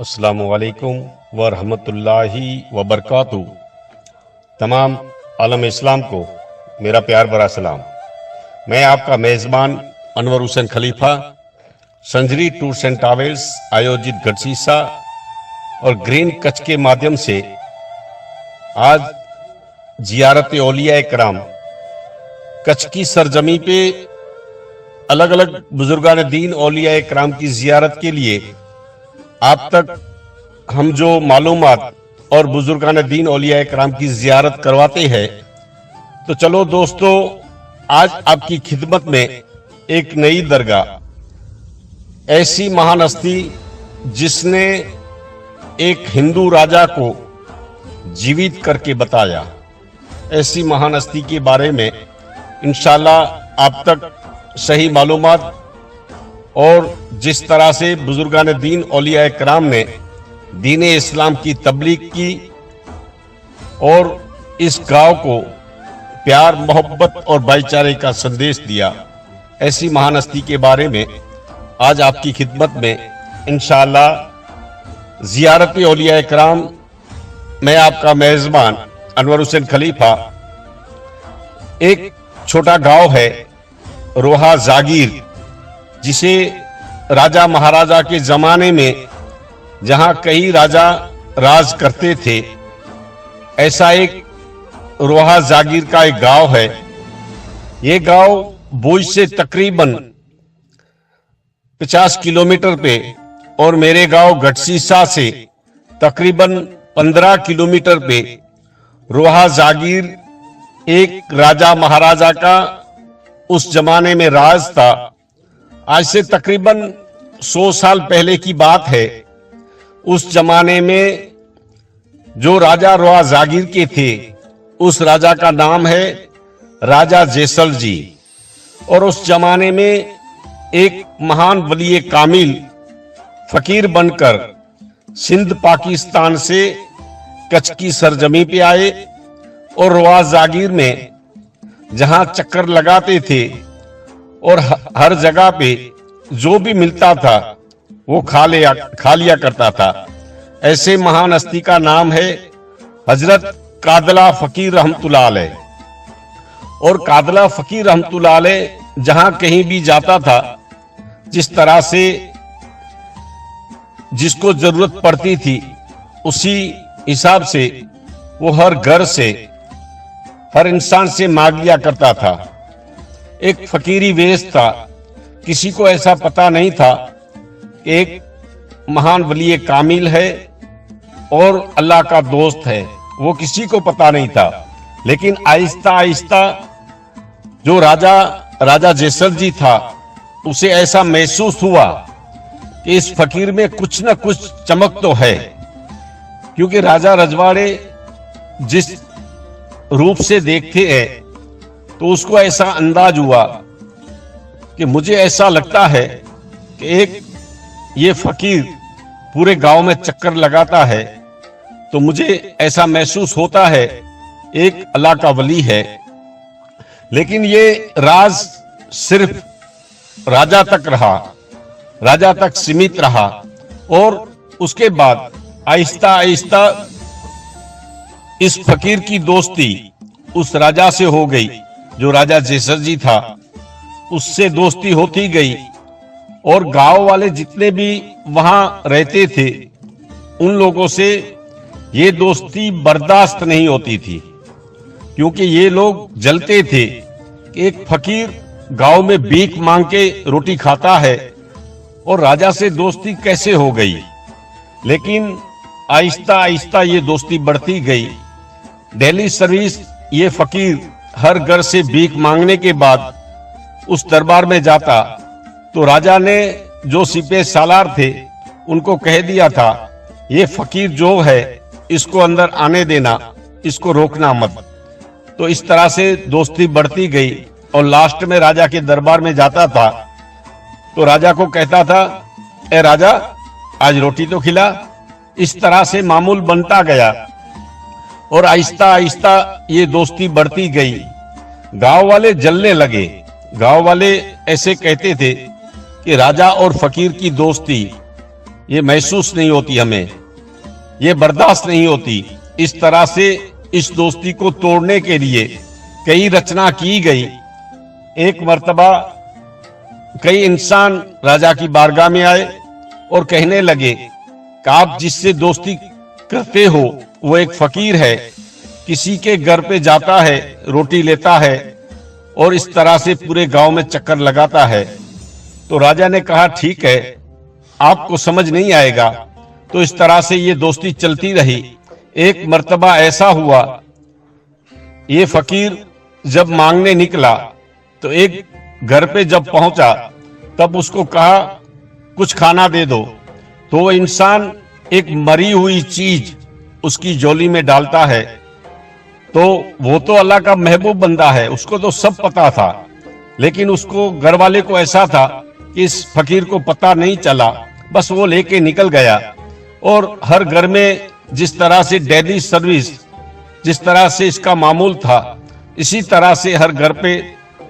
अस्सलामु अलैकुम व रहमतुल्लाहि व बरकातहू। तमाम आलम इस्लाम को मेरा प्यार भरा सलाम। मैं आपका मेज़बान अनवर हुसैन खलीफा संजरी टूर्स एंड ट्रैवल्स आयोजित गढ़सीसा और ग्रीन कच्छ के माध्यम से आज जियारत औलिया कराम कच्छ की सरजमी पे अलग अलग बुजुर्गान दीन औलिया कराम की जियारत के लिए आप तक हम जो मालूमात और बुजुर्गान दीन औलिया कराम की जियारत करवाते हैं, तो चलो दोस्तों, आज आपकी खिदमत में एक नई दरगाह, ऐसी महान हस्ती जिसने एक हिंदू राजा को जीवित करके बताया, ऐसी महान हस्ती के बारे में इंशाल्लाह आप तक सही मालूमात और जिस तरह से बुजुर्गान दीन औलिया कराम ने दीन इस्लाम की तबलीग की और इस गांव को प्यार मोहब्बत और भाईचारे का संदेश दिया, ऐसी महान हस्ती के बारे में आज आपकी खिदमत में इंशाअल्लाह जियारत औलिया कराम मैं आपका मेज़बान अनवर हुसैन खलीफा। एक छोटा गांव है रोहा जागीर, जिसे राजा महाराजा के जमाने में जहां कई राजा राज करते थे, ऐसा एक रोहा जागीर का एक गांव है। ये गांव भुज से तकरीबन 50 किलोमीटर पे और मेरे गांव गढ़सीसा से तकरीबन 15 किलोमीटर पे रोहा जागीर एक राजा महाराजा का उस जमाने में राज था। आज से तकरीबन 100 साल पहले की बात है। उस जमाने में जो राजा रोहा जागीर के थे, उस राजा का नाम है राजा जैसल जी। और उस जमाने में एक महान वली कामिल फकीर बनकर सिंध पाकिस्तान से कच्छ की सरजमी पे आए और रोहा जागीर में जहां चक्कर लगाते थे और हर जगह पे जो भी मिलता था वो खा लिया करता था। ऐसे महान हस्ती का नाम है हजरत कादला फकीर रहमतुल्लाह अलैह। और कादला फकीर रहमतुल्लाह अलैह जहां कहीं भी जाता था, जिस तरह से जिसको जरूरत पड़ती थी उसी हिसाब से वो हर घर से हर इंसान से मांग लिया करता था। एक फकीरी वेश था, किसी को ऐसा पता नहीं था कि एक महान वली कामिल है और अल्लाह का दोस्त है, वो किसी को पता नहीं था। लेकिन आहिस्ता आहिस्ता जो राजा जैसल जी था, उसे ऐसा महसूस हुआ कि इस फकीर में कुछ न कुछ चमक तो है, क्योंकि राजा रजवाड़े जिस रूप से देखते हैं तो उसको ऐसा अंदाज हुआ कि मुझे ऐसा लगता है कि एक ये फकीर पूरे गांव में चक्कर लगाता है, तो मुझे ऐसा महसूस होता है एक अल्लाह का वली है। लेकिन ये राज सिर्फ राजा तक रहा, राजा तक सीमित रहा। और उसके बाद आहिस्ता आहिस्ता इस फकीर की दोस्ती उस राजा से हो गई, जो राजा जैसल जी था, उससे दोस्ती होती गई। और गांव वाले जितने भी वहां रहते थे, उन लोगों से ये दोस्ती बर्दाश्त नहीं होती थी, क्योंकि ये लोग जलते थे कि एक फकीर गांव में भीख मांग के रोटी खाता है और राजा से दोस्ती कैसे हो गई। लेकिन आहिस्ता आहिस्ता ये दोस्ती बढ़ती गई। डेली सर्विस ये फकीर हर घर से भीख मांगने के बाद उस दरबार में जाता, तो राजा ने जो सिपह सालार थे उनको कह दिया था, ये फकीर जो है इसको अंदर आने देना, इसको रोकना मत। तो इस तरह से दोस्ती बढ़ती गई और लास्ट में राजा के दरबार में जाता था तो राजा को कहता था, ए राजा, आज रोटी तो खिला। इस तरह से मामूल बनता गया और आहिस्ता आहिस्ता ये दोस्ती बढ़ती गई। गांव वाले जलने लगे। गांव वाले ऐसे कहते थे कि राजा और फकीर की दोस्ती ये महसूस नहीं होती, हमें ये बर्दाश्त नहीं होती। इस तरह से इस दोस्ती को तोड़ने के लिए कई रचना की गई। एक मर्तबा कई इंसान राजा की बारगाह में आए और कहने लगे कि आप जिससे दोस्ती करते हो वो एक फकीर है, किसी के घर पे जाता है, रोटी लेता है और इस तरह से पूरे गांव में चक्कर लगाता है। तो राजा ने कहा ठीक है, आपको समझ नहीं आएगा। तो इस तरह से ये दोस्ती चलती रही। एक मर्तबा ऐसा हुआ, ये फकीर जब मांगने निकला तो एक घर पे जब पहुंचा तब उसको कहा कुछ खाना दे दो। तो वो इंसान एक मरी हुई चीज उसकी झोली में डालता है। तो वो तो अल्लाह का महबूब बंदा है, उसको तो सब पता था, लेकिन उसको घर वाले को ऐसा था कि इस फकीर को पता नहीं चला, बस वो लेके निकल गया। और हर घर में जिस तरह से डेली सर्विस, जिस तरह से इसका मामूल था, इसी तरह से हर घर पे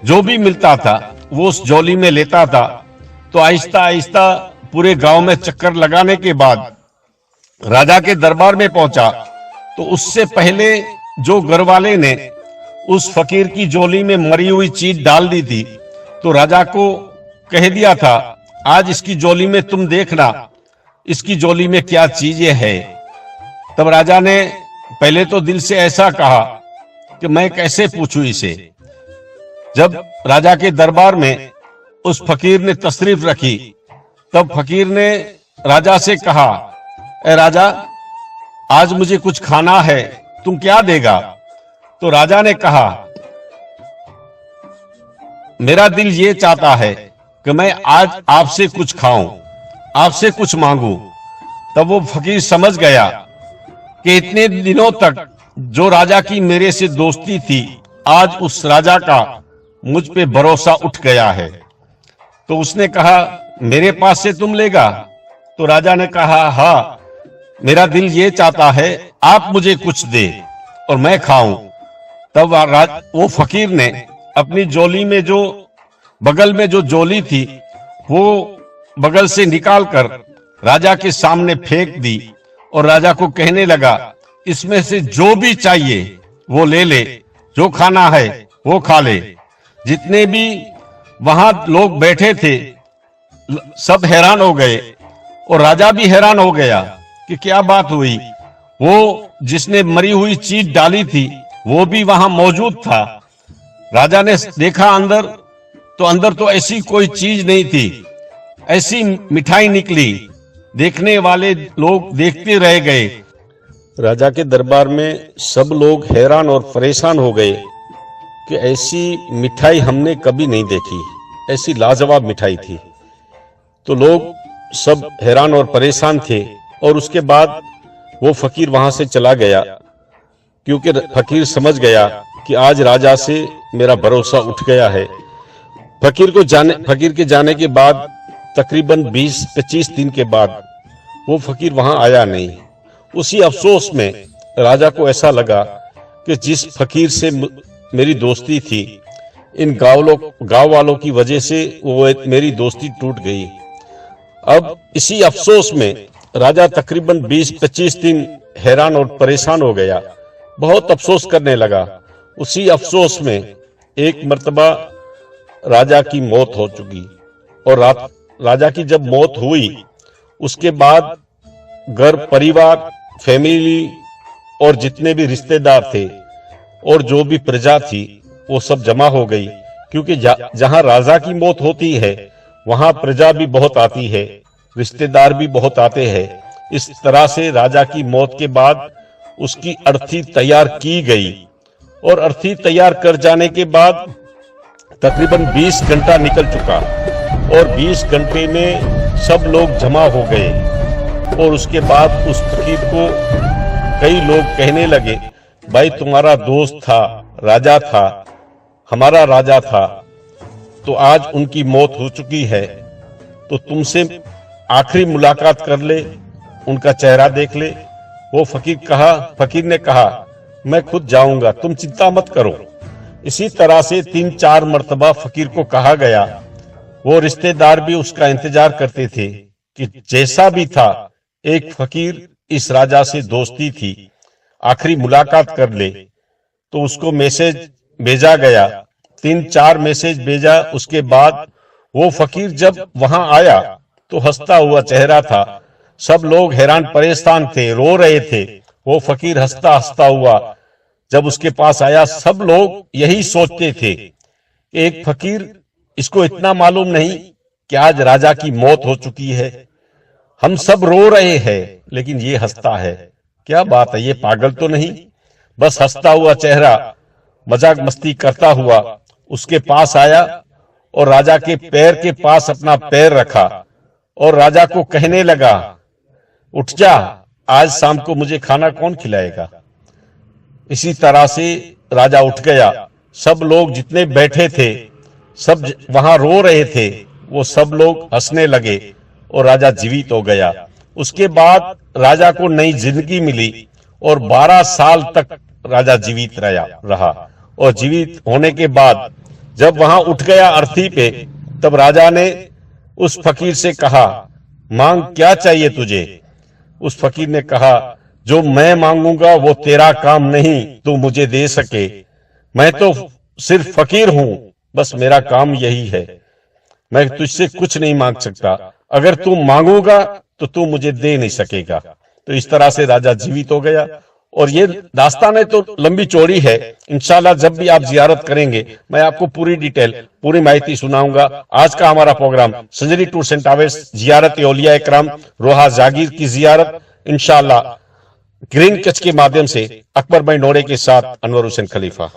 जो भी मिलता था वो उस झोली में लेता था। तो आहिस्ता आहिस्ता पूरे गांव में चक्कर लगाने के बाद राजा के दरबार में पहुंचा। तो उससे पहले जो घर वाले ने उस फकीर की झोली में मरी हुई चीज डाल दी थी, तो राजा को कह दिया था आज इसकी झोली में तुम देखना इसकी झोली में क्या चीजें है। तब राजा ने पहले तो दिल से ऐसा कहा कि मैं कैसे पूछूं इसे। जब राजा के दरबार में उस फकीर ने तशरीफ रखी, तब फकीर ने राजा से कहा, ए राजा, आज मुझे कुछ खाना है, तुम क्या देगा? तो राजा ने कहा, मेरा दिल ये चाहता है कि मैं आज आपसे कुछ खाऊं, आपसे कुछ मांगूं। तब वो फकीर समझ गया कि इतने दिनों तक जो राजा की मेरे से दोस्ती थी, आज उस राजा का मुझ पे भरोसा उठ गया है। तो उसने कहा, मेरे पास से तुम लेगा? तो राजा ने कहा, हाँ, मेरा दिल ये चाहता है आप मुझे कुछ दे और मैं खाऊं। तब वो फकीर ने अपनी झोली में जो बगल में जो झोली थी वो बगल से निकालकर राजा के सामने फेंक दी और राजा को कहने लगा, इसमें से जो भी चाहिए वो ले ले, जो खाना है वो खा ले। जितने भी वहां लोग बैठे थे सब हैरान हो गए और राजा भी हैरान हो गया कि क्या बात हुई। वो जिसने मरी हुई चीज डाली थी वो भी वहां मौजूद था। राजा ने देखा अंदर तो ऐसी कोई चीज नहीं थी, ऐसी मिठाई निकली। देखने वाले लोग देखते रह गए। राजा के दरबार में सब लोग हैरान और परेशान हो गए कि ऐसी मिठाई हमने कभी नहीं देखी, ऐसी लाजवाब मिठाई थी। तो लोग सब हैरान और परेशान थे और उसके बाद वो फकीर वहां से चला गया, क्योंकि फकीर समझ गया कि आज राजा से मेरा भरोसा उठ गया है। फकीर के जाने के बाद तकरीबन 20-25 दिन के बाद वो फकीर वहां आया नहीं। उसी अफसोस में राजा को ऐसा लगा कि जिस फकीर से मेरी दोस्ती थी, इन गांव वालों की वजह से वो मेरी दोस्ती टूट गई। अब इसी अफसोस में राजा तकरीबन 20-25 दिन हैरान और परेशान हो गया, बहुत अफसोस करने लगा। उसी अफसोस में एक मर्तबा राजा की मौत हो चुकी और राजा की जब मौत हुई उसके बाद घर परिवार, फैमिली और जितने भी रिश्तेदार थे और जो भी प्रजा थी वो सब जमा हो गई, क्योंकि जहां राजा की मौत होती है वहां प्रजा भी बहुत आती है, रिश्तेदार भी बहुत आते हैं। इस तरह से राजा की मौत के बाद उसकी अर्थी तैयार की गई और अर्थी तैयार कर जाने के बाद तकरीबन 20 घंटा निकल चुका और 20 घंटे में सब लोग जमा हो गए। और उसके बाद उस फकीर को कई लोग कहने लगे, भाई तुम्हारा दोस्त था, राजा था, हमारा राजा था, तो आज उनकी मौत हो चुकी है, तो तुमसे आखिरी मुलाकात कर ले, उनका चेहरा देख ले। वो फकीर ने कहा, मैं खुद जाऊंगा, तुम चिंता मत करो। इसी तरह से 3-4 मर्तबा फकीर को कहा गया। वो रिश्तेदार भी उसका इंतजार करते थे कि जैसा भी था एक फकीर इस राजा से दोस्ती थी, आखिरी मुलाकात कर ले। तो उसको मैसेज भेजा गया, 3-4 मैसेज भेजा। उसके बाद वो फकीर जब वहां आया तो हंसता हुआ चेहरा था। सब लोग हैरान परेशान थे, रो रहे थे। वो फकीर हंसता हंसता हुआ जब उसके पास आया, सब लोग यही सोचते थे कि एक फकीर, इसको इतना मालूम नहीं कि आज राजा की मौत हो चुकी है। हम सब रो रहे हैं लेकिन ये हंसता है, क्या बात है, ये पागल तो नहीं। बस हंसता हुआ चेहरा, मजाक मस्ती करता हुआ उसके पास आया और राजा के पैर के पास अपना पैर रखा और राजा को कहने लगा, उठ जा, आज शाम को मुझे खाना कौन खिलाएगा। इसी तरह से राजा उठ गया। सब लोग जितने बैठे थे, सब वहां रो रहे थे, वो सब लोग हंसने लगे और राजा जीवित हो गया। उसके बाद राजा को नई जिंदगी मिली और 12 साल तक राजा जीवित रहा। और जीवित होने के बाद जब वहां उठ गया अर्थी पे, तब राजा ने उस फकीर से कहा, मांग क्या चाहिए तुझे। उस फकीर ने कहा, जो मैं मांगूंगा वो तेरा काम नहीं तू मुझे दे सके। मैं तो सिर्फ फकीर हूं, बस मेरा काम यही है, मैं तुझसे कुछ नहीं मांग सकता। अगर तू मांगूगा तो तू मुझे दे नहीं सकेगा। तो इस तरह से राजा जीवित हो गया। और ये दास्तान है तो लंबी चौड़ी है। इंशाल्लाह जब भी आप जियारत करेंगे मैं आपको पूरी डिटेल, पूरी माहिती सुनाऊंगा। आज का हमारा programme Sanjari tours and travels, जियारत औलिया इकराम रोहा जागीर की जियारत, इंशाल्लाह ग्रीन कच के माध्यम से अकबर भाई नोरे के साथ अनवर हुसैन खलीफा।